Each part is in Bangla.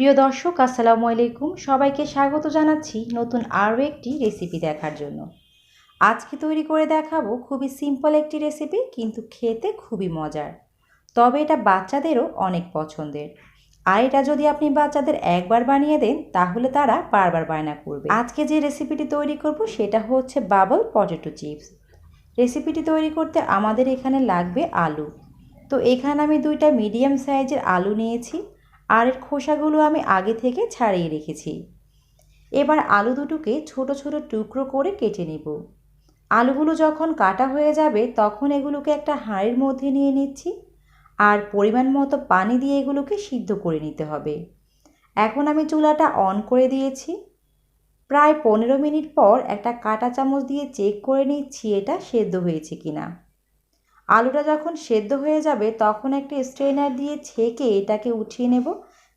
প্রিয় দর্শক আসসালামু আলাইকুম, সবাইকে স্বাগত জানাচ্ছি নতুন আরও একটি রেসিপি দেখার জন্য। আজকে তৈরি করে দেখাবো খুবই সিম্পল একটি রেসিপি, কিন্তু খেতে খুবই মজার। তবে এটা বাচ্চাদেরও অনেক পছন্দের। আর এটা যদি আপনি বাচ্চাদের একবার বানিয়ে দেন তাহলে তারা বারবার বায়না করবে। আজকে যে রেসিপিটি তৈরি করব সেটা হচ্ছে বাবল পটেটো চিপস। রেসিপিটি তৈরি করতে আমাদের এখানে লাগবে আলু। তো এখানে আমি 2টা মিডিয়াম সাইজের আলু নিয়েছি, আর এর খোসাগুলো আমি আগে থেকে ছাড়িয়ে রেখেছি। এবার আলু দুটোকে ছোট ছোট টুকরো করে কেটে নেব। আলুগুলো যখন কাটা হয়ে যাবে তখন এগুলোকে একটা হাঁড়ির মধ্যে নিয়ে নিচ্ছি, আর পরিমাণ মতো পানি দিয়ে এগুলোকে সিদ্ধ করে নিতে হবে। এখন আমি চুলাটা অন করে দিয়েছি। প্রায় 15 মিনিট পর একটা কাঁটা চামচ দিয়ে চেক করে নিচ্ছি এটা সেদ্ধ হয়েছে কিনা। আলুটা যখন সেদ্ধ হয়ে যাবে তখন একটা স্ট্রেনার দিয়ে ছেঁকে এটাকে উঠিয়ে নেব,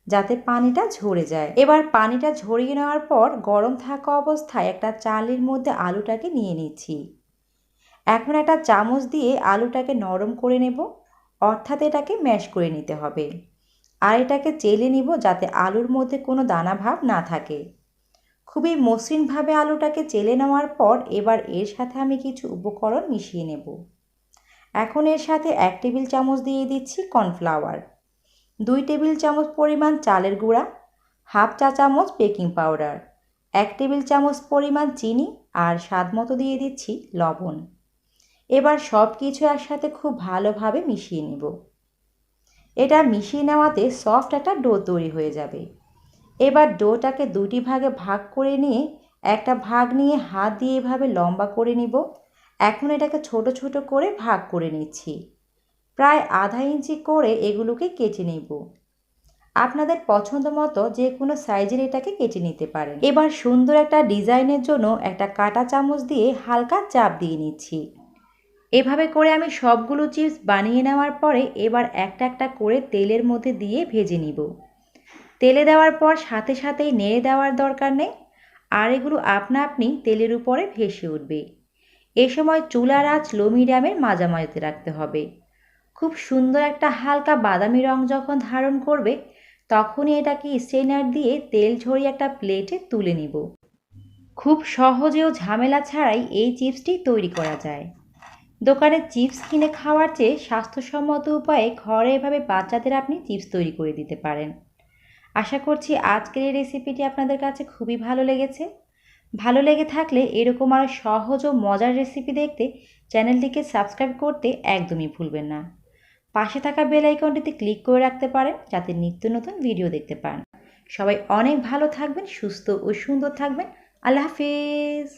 যাতে পানিটা ঝরে যায়। এবার পানিটা ঝরিয়ে নেওয়ার পর গরম থাকা অবস্থায় একটা চালের মধ্যে আলুটাকে নিয়ে নিচ্ছি। এখন একটা চামচ দিয়ে আলুটাকে নরম করে নেব, অর্থাৎ এটাকে ম্যাশ করে নিতে হবে। আর এটাকে চেলে নিব যাতে আলুর মধ্যে কোনো দানা ভাব না থাকে। খুবই মসৃণভাবে আলুটাকে চেলে নেওয়ার পর এবার এর সাথে আমি কিছু উপকরণ মিশিয়ে নেব। এখন এর সাথে 1 টেবিল চামচ দিয়ে দিচ্ছি কর্নফ্লাওয়ার, 2 টেবিল চামচ পরিমাণ চালের গুঁড়া, হাফ চা চামচ বেকিং পাউডার, 1 টেবিল চামচ পরিমাণ চিনি, আর স্বাদ মতো দিয়ে দিচ্ছি লবণ। এবার সব কিছু একসাথে খুব ভালোভাবে মিশিয়ে নেব। এটা মিশিয়ে নেওয়াতে সফট একটা ডো তৈরি হয়ে যাবে। এবার ডোটাকে 2টি ভাগে ভাগ করে নিয়ে একটা ভাগ নিয়ে হাত দিয়ে এভাবে লম্বা করে নিব। এখন এটাকে ছোট ছোট করে ভাগ করে নিচ্ছি। প্রায় আধা ইঞ্চি করে এগুলোকে কেটে নেব। আপনাদের পছন্দ মতো যে কোনো সাইজের এটাকে কেটে নিতে পারেন। এবার সুন্দর একটা ডিজাইনের জন্য একটা কাঁটা চামচ দিয়ে হালকা চাপ দিয়ে নিচ্ছি। এভাবে করে আমি সবগুলো চিপস বানিয়ে নেওয়ার পরে এবার একটা একটা করে তেলের মধ্যে দিয়ে ভেজে নিব। তেলে দেওয়ার পর সাথে সাথেই নেড়ে দেওয়ার দরকার নেই, আর এগুলো আপনা আপনি তেলের উপরে ভেসে উঠবে। এ সময় চুলার আঁচ লো মিডিয়ামের মাঝামাঝিতে রাখতে হবে। খুব সুন্দর একটা হালকা বাদামি রং যখন ধারণ করবে তখনই এটাকে স্ট্রেনার দিয়ে তেল ঝরিয়ে একটা প্লেটে তুলে নিব। খুব সহজে ও ঝামেলা ছাড়াই এই চিপসটি তৈরি করা যায়। দোকানে চিপস কিনে খাওয়ার চেয়ে স্বাস্থ্যসম্মত উপায়ে ঘরে এভাবে বাচ্চাদের আপনি চিপস তৈরি করে দিতে পারেন। আশা করছি আজকের এই রেসিপিটি আপনাদের কাছে খুবই ভালো লেগেছে। ভালো লেগে থাকলে এরকম আরও সহজ ও মজার রেসিপি দেখতে চ্যানেলটিকে সাবস্ক্রাইব করতে একদমই ভুলবেন না। পাশে থাকা বেল আইকনটিতে ক্লিক করে রাখতে পারেন যাতে নিত্য নতুন ভিডিও দেখতে পান। সবাই অনেক ভালো থাকবেন, সুস্থ ও সুন্দর থাকবেন। আল্লাহ হাফেজ।